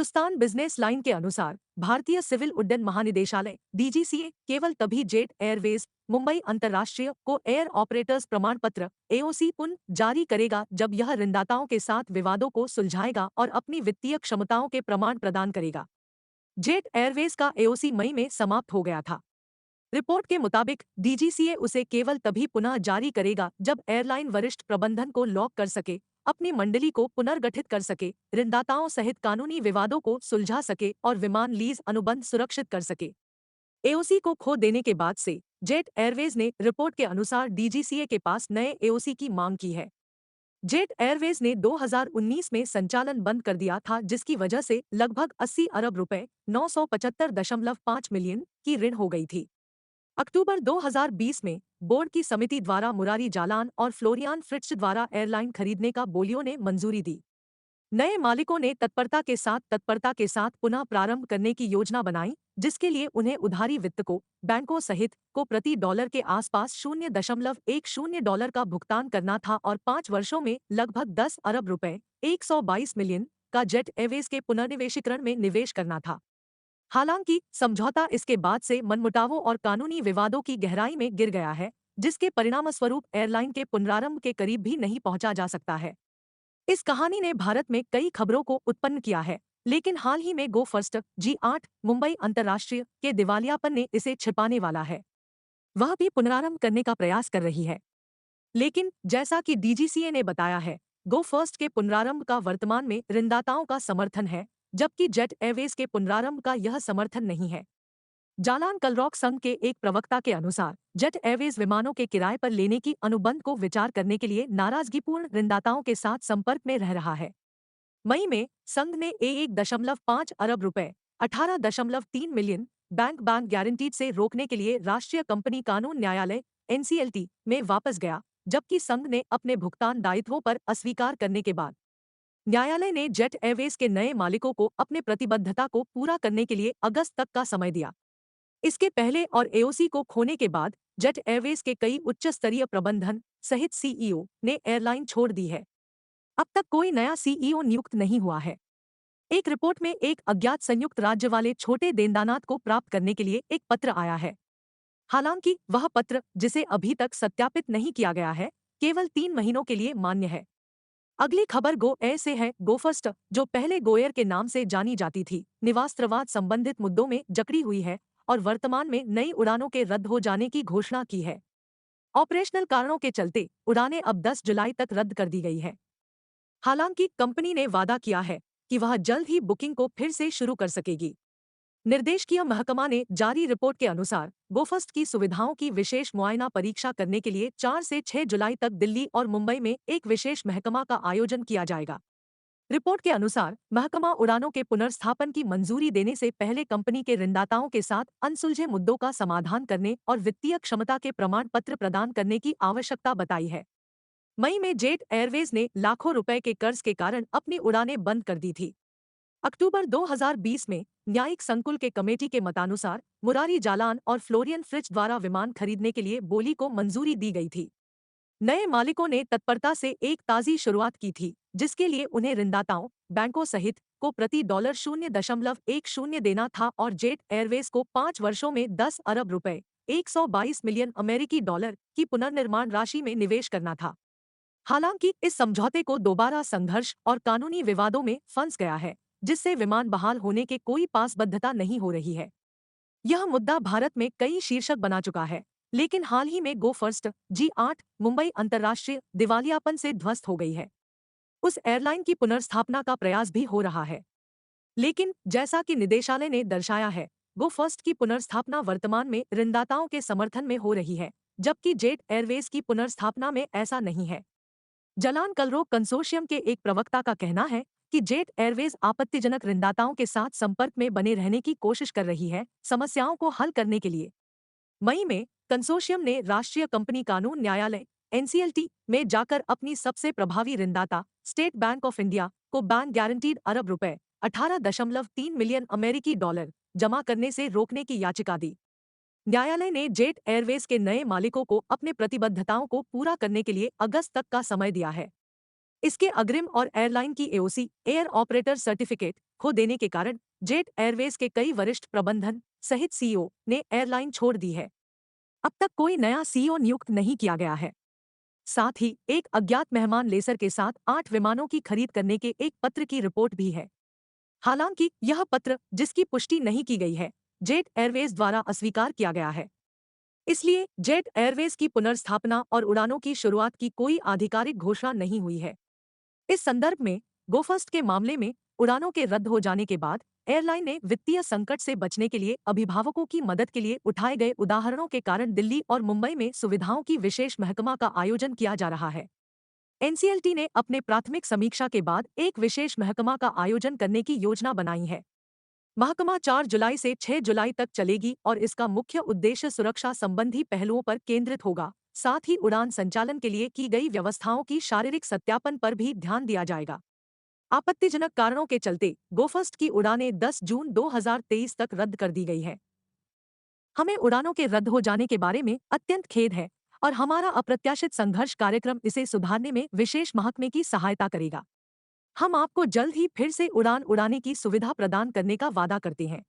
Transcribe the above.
Hindustan business line के अनुसार भारतीय सिविल उड्डयन महानिदेशालय डीजीसीए केवल तभी जेट एयरवेज मुंबई अंतर्राष्ट्रीय को एयर ऑपरेटर्स प्रमाण पत्र एओसी पुनः जारी करेगा जब यह ऋणदाताओं के साथ विवादों को सुलझाएगा और अपनी वित्तीय क्षमताओं के प्रमाण प्रदान करेगा। जेट एयरवेज का एओसी मई में समाप्त हो गया था। रिपोर्ट के मुताबिक डीजीसीए उसे केवल तभी पुनः जारी करेगा जब एयरलाइन वरिष्ठ प्रबंधन को लॉक कर सके, अपनी मंडली को पुनर्गठित कर सके, ऋणदाताओं सहित कानूनी विवादों को सुलझा सके और विमान लीज अनुबंध सुरक्षित कर सके। एओसी को खो देने के बाद से जेट एयरवेज ने रिपोर्ट के अनुसार डीजीसीए के पास नए एओसी की मांग की है। जेट एयरवेज ने 2019 में संचालन बंद कर दिया था, जिसकी वजह से लगभग 80 अरब रुपए 975.5 मिलियन की ऋण हो गई थी। अक्टूबर 2020 में बोर्ड की समिति द्वारा मुरारी जालान और फ्लोरियान फ्रिट्ज द्वारा एयरलाइन खरीदने का बोलियों ने मंजूरी दी। नए मालिकों ने तत्परता के साथ पुनः प्रारंभ करने की योजना बनाई, जिसके लिए उन्हें उधारी वित्त को बैंकों सहित को प्रति डॉलर के आसपास $0.10 का भुगतान करना था और 5 वर्षों में लगभग 10 अरब रुपए 122 मिलियन का जेट एयरवेज के पुनर्निवेशीकरण में निवेश करना था। हालांकि समझौता इसके बाद से मनमुटावों और कानूनी विवादों की गहराई में गिर गया है, जिसके परिणामस्वरूप एयरलाइन के पुनरारंभ के करीब भी नहीं पहुंचा जा सकता है। इस कहानी ने भारत में कई खबरों को उत्पन्न किया है, लेकिन हाल ही में गो फर्स्ट G8 मुंबई अंतर्राष्ट्रीय के दिवालियापन ने इसे छिपाने वाला है। वह भी पुनरारंभ करने का प्रयास कर रही है, लेकिन जैसा कि डीजीसीए ने बताया है, गो फर्स्ट के पुनरारंभ का वर्तमान में ऋणदाताओं का समर्थन है, जबकि जेट एयरवेज के पुनरारंभ का यह समर्थन नहीं है। जालान कलरॉक संघ के एक प्रवक्ता के अनुसार जेट एयरवेज विमानों के किराए पर लेने की अनुबंध को विचार करने के लिए नाराजगीपूर्ण ऋणदाताओं के साथ संपर्क में रह रहा है। मई में संघ ने 1.5 अरब रुपए 18.3 मिलियन बैंक गारंटीड से रोकने के लिए राष्ट्रीय कंपनी कानून न्यायालय एनसीएलटी में वापस गया, जबकि संघ ने अपने भुगतान दायित्वों पर अस्वीकार करने के बाद न्यायालय ने जेट एयरवेज के नए मालिकों को अपने प्रतिबद्धता को पूरा करने के लिए अगस्त तक का समय दिया। इसके पहले और एओसी को खोने के बाद जेट एयरवेज के कई उच्च स्तरीय प्रबंधन सहित सीईओ ने एयरलाइन छोड़ दी है। अब तक कोई नया सीईओ नियुक्त नहीं हुआ है। एक रिपोर्ट में एक अज्ञात संयुक्त राज्य वाले छोटे देनदानात को प्राप्त करने के लिए एक पत्र आया है। हालांकि वह पत्र, जिसे अभी तक सत्यापित नहीं किया गया है, केवल 3 महीनों के लिए मान्य है। अगली खबर गो एयर से है। गो फर्स्ट, जो पहले गोएयर के नाम से जानी जाती थी, निवास्त्रवाद संबंधित मुद्दों में जकड़ी हुई है और वर्तमान में नई उड़ानों के रद्द हो जाने की घोषणा की है। ऑपरेशनल कारणों के चलते उड़ानें अब 10 जुलाई तक रद्द कर दी गई है। हालांकि कंपनी ने वादा किया है कि वह जल्द ही बुकिंग को फिर से शुरू कर सकेगी। निर्देशकीय महकमा ने जारी रिपोर्ट के अनुसार गोफस्ट की सुविधाओं की विशेष मुआयना परीक्षा करने के लिए 4 से 6 जुलाई तक दिल्ली और मुंबई में एक विशेष महकमा का आयोजन किया जाएगा। रिपोर्ट के अनुसार महकमा उड़ानों के पुनर्स्थापन की मंजूरी देने से पहले कंपनी के ऋणदाताओं के साथ अनसुलझे मुद्दों का समाधान करने और वित्तीय क्षमता के प्रमाण पत्र प्रदान करने की आवश्यकता बताई है। मई में जेट एयरवेज ने लाखों रुपए के कर्ज के कारण अपनी उड़ानें बंद कर दी थी। अक्टूबर 2020 में न्यायिक संकुल के कमेटी के मतानुसार मुरारी जालान और फ्लोरियन फ्रिट्ज द्वारा विमान खरीदने के लिए बोली को मंजूरी दी गई थी। नए मालिकों ने तत्परता से एक ताज़ी शुरुआत की थी, जिसके लिए उन्हें ऋणदाताओं, बैंकों सहित को प्रति $0.10 देना था और जेट एयरवेज को 5 वर्षों में 10 अरब रुपए 122 मिलियन अमेरिकी डॉलर की पुनर्निर्माण राशि में निवेश करना था। हालांकि इस समझौते को दोबारा संघर्ष और कानूनी विवादों में फंस गया है, जिससे विमान बहाल होने के कोई पासबद्धता नहीं हो रही है। यह मुद्दा भारत में कई शीर्षक बना चुका है, लेकिन हाल ही में गो फर्स्ट G8 मुंबई अंतर्राष्ट्रीय दिवालियापन से ध्वस्त हो गई है। उस एयरलाइन की पुनर्स्थापना का प्रयास भी हो रहा है, लेकिन जैसा कि निदेशालय ने दर्शाया है, गो फर्स्ट की पुनर्स्थापना वर्तमान में ऋणदाताओं के समर्थन में हो रही है, जबकि जेट एयरवेज की पुनर्स्थापना में ऐसा नहीं है। जलान कलरोग कंसोर्शियम के एक प्रवक्ता का कहना है कि जेट एयरवेज आपत्तिजनक ऋणदाताओं के साथ संपर्क में बने रहने की कोशिश कर रही है, समस्याओं को हल करने के लिए। मई में कंसोर्शियम ने राष्ट्रीय कंपनी कानून न्यायालय एनसीएलटी में जाकर अपनी सबसे प्रभावी ऋणदाता स्टेट बैंक ऑफ इंडिया को बैंक गारंटीड अरब रुपए 18.3 मिलियन अमेरिकी डॉलर जमा करने से रोकने की याचिका दी। न्यायालय ने जेट एयरवेज के नए मालिकों को अपने प्रतिबद्धताओं को पूरा करने के लिए अगस्त तक का समय दिया है। इसके अग्रिम और एयरलाइन की एओसी एयर ऑपरेटर सर्टिफिकेट खो देने के कारण जेट एयरवेज के कई वरिष्ठ प्रबंधन सहित सीईओ ने एयरलाइन छोड़ दी है। अब तक कोई नया सीईओ नियुक्त नहीं किया गया है। साथ ही एक अज्ञात मेहमान लेसर के साथ 8 विमानों की खरीद करने के एक पत्र की रिपोर्ट भी है। हालांकि यह पत्र, जिसकी पुष्टि नहीं की गई है, जेट एयरवेज द्वारा अस्वीकार किया गया है। इसलिए जेट एयरवेज की पुनर्स्थापना और उड़ानों की शुरुआत की कोई आधिकारिक घोषणा नहीं हुई है। इस संदर्भ में गोफर्स्ट के मामले में उड़ानों के रद्द हो जाने के बाद एयरलाइन ने वित्तीय संकट से बचने के लिए अभिभावकों की मदद के लिए उठाए गए उदाहरणों के कारण दिल्ली और मुंबई में सुविधाओं की विशेष महकमा का आयोजन किया जा रहा है। एनसीएलटी ने अपने प्राथमिक समीक्षा के बाद एक विशेष महकमा का आयोजन करने की योजना बनाई है। महकमा 4 जुलाई से 6 जुलाई तक चलेगी और इसका मुख्य उद्देश्य सुरक्षा संबंधी पहलुओं पर केंद्रित होगा। साथ ही उड़ान संचालन के लिए की गई व्यवस्थाओं की शारीरिक सत्यापन पर भी ध्यान दिया जाएगा। आपत्तिजनक कारणों के चलते गोफर्स्ट की उड़ानें 10 जून 2023 तक रद्द कर दी गई हैं। हमें उड़ानों के रद्द हो जाने के बारे में अत्यंत खेद है और हमारा अप्रत्याशित संघर्ष कार्यक्रम इसे सुधारने में विशेष महकमे की सहायता करेगा। हम आपको जल्द ही फिर से उड़ान उड़ाने की सुविधा प्रदान करने का वादा करते हैं।